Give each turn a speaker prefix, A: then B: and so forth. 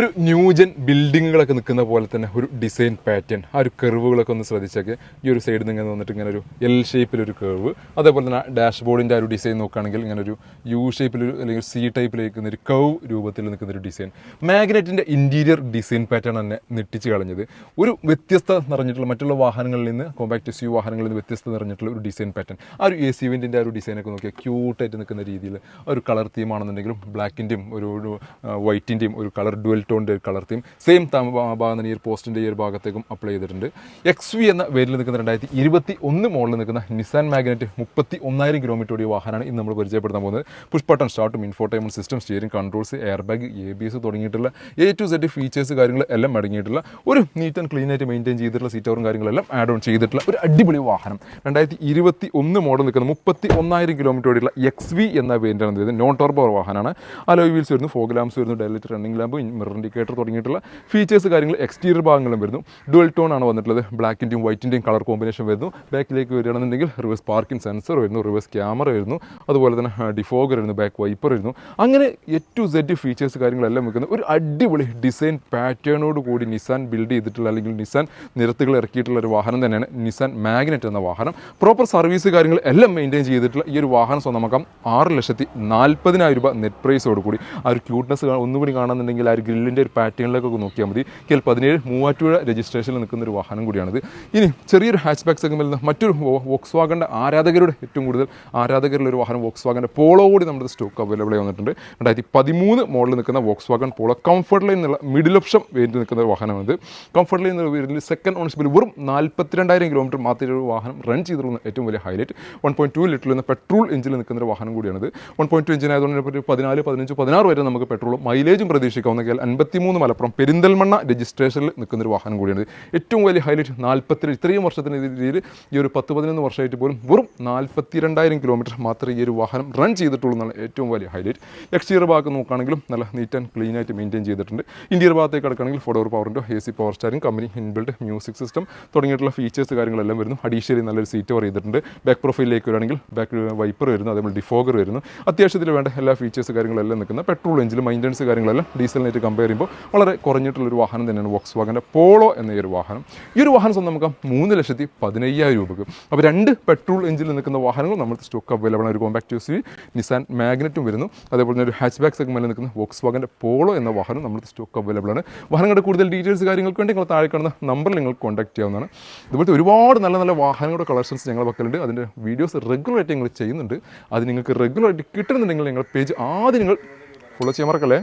A: ഒരു ന്യൂജൻ ബിൽഡിങ്ങുകളൊക്കെ നിൽക്കുന്ന പോലെ തന്നെ ഒരു ഡിസൈൻ പാറ്റേൺ, ആ ഒരു കർവുകളൊക്കെ ഒന്ന് ശ്രദ്ധിച്ചൊക്കെ ഈ ഒരു സൈഡിൽ നിന്ന് ഇങ്ങനെ വന്നിട്ട് ഇങ്ങനെ ഒരു എൽ ഷേപ്പിലൊരു കർവ്, അതേപോലെ തന്നെ ഡാഷ്ബോർഡിൻ്റെ ആ ഒരു ഡിസൈൻ നോക്കുകയാണെങ്കിൽ ഇങ്ങനെ ഒരു യു ഷേപ്പിലൊരു അല്ലെങ്കിൽ സി ടൈപ്പിലേക്ക് ഒരു കർവ് രൂപത്തിൽ നിൽക്കുന്ന ഒരു ഡിസൈൻ. മാഗ്നറ്റിൻ്റെ ഇൻറ്റീരിയർ ഡിസൈൻ പാറ്റേൺ തന്നെ നെട്ടിച്ച് കളഞ്ഞത് ഒരു വ്യത്യസ്ത നിറഞ്ഞിട്ടുള്ള മറ്റുള്ള വാഹനങ്ങളിൽ നിന്ന്, കോമ്പാക്ട് SUV വാഹനങ്ങളിൽ നിന്ന് വ്യത്യസ്ത നിറഞ്ഞിട്ടുള്ള ഒരു ഡിസൈൻ പാറ്റേൺ. ആ ഒരു AC വെൻറ്റിൻ്റെ ആ ഒരു ഡിസൈനൊക്കെ നോക്കിയാൽ ക്യൂട്ടായിട്ട് നിൽക്കുന്ന രീതിയിൽ ഒരു കളർ തീമാണെന്നുണ്ടെങ്കിലും ബ്ലാക്കിൻ്റെയും ഒരു വൈറ്റിൻ്റെയും ഒരു കളർ ഡുവൽ ടോണിൻ്റെ ഒരു കളർ തീം സെയിം ഭാഗം തന്നെ ഈ ഒരു പോസ്റ്റിൻ്റെ ഈ ഒരു ഭാഗത്തേക്കും അപ്ലൈ ചെയ്തിട്ടുണ്ട്. XV എന്ന വേരിൽ നിൽക്കുന്ന 2021 മോഡലിൽ നിൽക്കുന്ന നിസാൻ മാഗ്നറ്റ് 31,000 കിലോമീറ്റർ ഓടിയ വാഹനമാണ് ഇന്ന് നമ്മൾ പരിചയപ്പെടുത്താൻ പോകുന്നത്. പുഷ് ബട്ടൺ സ്റ്റാർട്ടും, infotainment system, steering controls, air bag, ABS തുടങ്ങിയിട്ടുള്ള A to Z ഫീച്ചേഴ്സ് കാര്യങ്ങൾ എല്ലാം അടങ്ങിയിട്ടുള്ള ഒരു നീറ്റ് ആൻഡ് ക്ലീൻ ആയിട്ട് മെയിൻറ്റെയിൻ ചെയ്തിട്ടുള്ള സീറ്ററും കാര്യങ്ങളെല്ലാം ആഡ് ഓൺ ചെയ്തിട്ടുള്ള ഒരു അടിപൊളി വാഹനം. 2021 മോഡൽ നിൽക്കുന്ന 31,000 കിലോമീറ്റർ ഓടിയുള്ള XV എന്ന വേരിയൻ്റാണ് ഇത്. നോൺ ടർബോ വാഹനമാണ്. അലോയ് വീൽസ് വരുന്നു, ഫോഗ് ലാംപ്സ് വരുന്നു, ഡയലറ്റ് റണ്ണിംഗ് ലാമ്പ്, മിറർ ഇൻഡിക്കേറ്റർ തുടങ്ങിയിട്ടുള്ള ഫീച്ചേഴ്സ് കാര്യങ്ങൾ എക്സ്റ്റീരിയർ ഭാഗങ്ങളും വരുന്നു. ഡുവൽ ടോൺ ആണ് വന്നിട്ടുള്ളത്. ബ്ലാക്കിൻ്റെയും വൈറ്റിൻ്റെയും കളർ കോമ്പിനേഷൻ വരുന്നു. ബാക്കിലേക്ക് വരികയാണെന്നുണ്ടെങ്കിൽ റിവേഴ്സ് പാർക്കിംഗ് സെൻസർ വരുന്നു, റിവേഴ്സ് ക്യാമറ വരുന്നു, അതുപോലെ തന്നെ ഡിഫോഗർ വരുന്നു, ബാക്ക് വൈപ്പർ വരുന്നു. അങ്ങനെ A to Z ഫീച്ചേഴ്സ് കാര്യങ്ങളെല്ലാം വെക്കുന്ന ഒരു അടിപൊളി ഡിസൈൻ പാറ്റേണോട് കൂടി നിസാൻ ബിൽഡ് ചെയ്തിട്ടുള്ള അല്ലെങ്കിൽ നിസാൻ നിരത്തുകൾ ഇറക്കിയിട്ടുള്ള ഒരു വാഹനം തന്നെയാണ് നിസാൻ മാഗ്നറ്റ് എന്ന വാഹനം. പ്രോപ്പർ സർവീസ് കാര്യങ്ങൾ എല്ലാം മെയിൻറ്റെയിൻ ചെയ്തിട്ടുള്ള ഈ ഒരു വാഹനം സ്വന്തമാക്കാം 6,40,000 രൂപ നെറ്റ് പ്രൈസോട് കൂടി. ആ ഒരു ക്യൂട്ട്നെസ് ഒന്നുകൂടി കാണുന്നുണ്ടെങ്കിൽ ആ ഒരു ഗ്രില്ലിൻ്റെ ഒരു പാറ്റേണിലേക്കൊക്കെ നോക്കിയാൽ മതി. KL17 മൂവാറ്റുപുഴ രജിസ്ട്രേഷനിൽ നിൽക്കുന്ന ഒരു വാഹനം കൂടിയാണിത്. ഇനി ചെറിയൊരു ഹാച്ച് ബാക്ക് സെഗ്മെന്റിൽ നിന്ന് മറ്റൊരു വോക്സ്വാഗൻ്റെ ആരാധകരുടെ ഏറ്റവും കൂടുതൽ ആരാധകരുള്ള ഒരു വാഹനം വോക്സ്വാഗൻ്റെ പോളോ കൂടി നമ്മുടെ സ്റ്റോക്ക് അവൈലബിൾ ആയി വന്നിട്ടുണ്ട്. 2013 മോഡലിൽ നിൽക്കുന്ന വോക്സ്വാഗൺ പോളോ കംഫർട്ട് ലൈൻ എന്നുള്ള മിഡിൽ ഓപ്ഷൻ വേണ്ടി നിൽക്കുന്ന ഒരു വാഹനമാണിത്. കംഫർട്ട് ലൈൻ എന്നുള്ള വേരിയൻറ്റിൽ സെക്കൻഡ് ഓണർഷിപ്പിൽ വെറും 42,000 കിലോമീറ്റർ മാത്രമേ ഒരു വാഹനം റൺ ചെയ്തിരുന്ന ഏറ്റവും വലിയ ഹൈലൈറ്റ്. 1.2 ലിറ്ററിൽ നിന്ന് പെട്രോൾ എഞ്ചിനിൽ നിൽക്കുന്ന ഒരു വാഹനം കൂടിയാണിത്. 1.2 എഞ്ചിൻ ആയതുകൊണ്ട് 14, 15, 16 വരെ നമുക്ക് പെട്രോളും മൈലേജും പ്രതീക്ഷിക്കാവുന്ന KL 53 മലപ്പുറം പെരിന്തൽമണ്ണ രജിസ്ട്രേഷനിൽ നിൽക്കുന്ന ഒരു വാഹനം കൂടിയാണ്. ഏറ്റവും വലിയ ഹൈലൈറ്റ് 42, ഇത്രയും വർഷത്തിന് രീതിയിൽ ഈ ഒരു 10-11 വർഷമായിട്ട് പോലും വെറും 42,000 കിലോമീറ്റർ മാത്രമേ ഈ ഒരു വാഹനം റൺ ചെയ്തിട്ടുള്ളൂ എന്നാണ് ഏറ്റവും വലിയ ഹൈലൈറ്റ്. എക്സ്റ്റീരിയർ ഭാഗത്ത് നോക്കുകയാണെങ്കിലും നല്ല നീറ്റ് ആൻഡ് ക്ലീൻ ആയിട്ട് മെയിൻറ്റെയിൻ ചെയ്തിട്ടുണ്ട്. ഇൻറ്റീരിയർ ഭാഗത്തേക്ക് കിടക്കുകയാണെങ്കിൽ 4 door power window, AC power സ്റ്റാരിംഗ്, company inbuilt music system തുടങ്ങിയിട്ടുള്ള ഫീച്ചേഴ്സ് കാര്യങ്ങളെല്ലാം വരുന്നു. അഡീഷണലി നല്ലൊരു സീറ്റ് കവർ ചെയ്തിട്ടുണ്ട്. ബാക്ക് പ്രൊഫൈലിലേക്ക് വരികയാണെങ്കിൽ ബാക്ക് വൈപ്പർ വരുന്നു, അതേപോലെ ഡിഫോഗർ വരുന്നു. അത്യാവശ്യത്തിൽ വേണ്ട എല്ലാ ഫീച്ചേഴ്സ് കാര്യങ്ങളെല്ലാം നിൽക്കുന്ന പെട്രോൾ എഞ്ചിൻ മെയിൻ്റനൻസ് കാര്യങ്ങളെല്ലാം ഡീസലിനായിട്ട് കമ്പയർ ചെയ്യുമ്പോൾ വളരെ കുറഞ്ഞിട്ടുള്ളൊരു വാഹനം തന്നെയാണ് വോക്സ്വാഗൻ്റെ പോളോ എന്ന ഈ ഒരു വാഹനം. ഈ ഒരു വാഹനം സ്വന്തം നമുക്ക് 3,15,000 രൂപയ്ക്ക്. അപ്പോൾ 2 പെട്രോൾ എഞ്ചിനിൽ നിൽക്കുന്ന വാഹനങ്ങൾ നമ്മുടെ സ്റ്റോക്ക് അവൈലബിൾ ആണ്. ഒരു കോമ്പാക്ട് SUV നിസാൻ മാഗ്നറ്റും വരുന്നു. അതേപോലെ തന്നെ ഒരു ഹാച്ച് ബാക്ക് സെഗ്മെന്റിൽ നിൽക്കുന്ന വോക്സ്വാഗൻ്റെ പോളോ എന്ന വാഹനം നമ്മുടെ സ്റ്റോക്ക് അവൈലബിൾ ആണ്. വാഹനങ്ങളുടെ കൂടുതൽ ഡീറ്റെയിൽസ് കാര്യങ്ങൾക്ക് വേണ്ടി നിങ്ങൾ താഴെ കാണുന്ന നമ്പറിൽ നിങ്ങൾ കോൺടാക്ട് ചെയ്യാവുന്നതാണ്. ഇതുപോലത്തെ ഒരുപാട് നല്ല നല്ല വാഹനങ്ങളുടെ കളക്ഷൻസ് ഞങ്ങളുടെ പക്കലുണ്ട്. അതിൻ്റെ വീഡിയോസ് റെഗുലറായിട്ട് ഞങ്ങൾ ചെയ്യുന്നുണ്ട്. അത് നിങ്ങൾക്ക് റെഗുലറായിട്ട് കിട്ടുന്നുണ്ടെങ്കിൽ ഞങ്ങളുടെ പേജ് ആദ്യം നിങ്ങൾ ഫോളോ ചെയ്യാൻ മറക്കല്ലേ.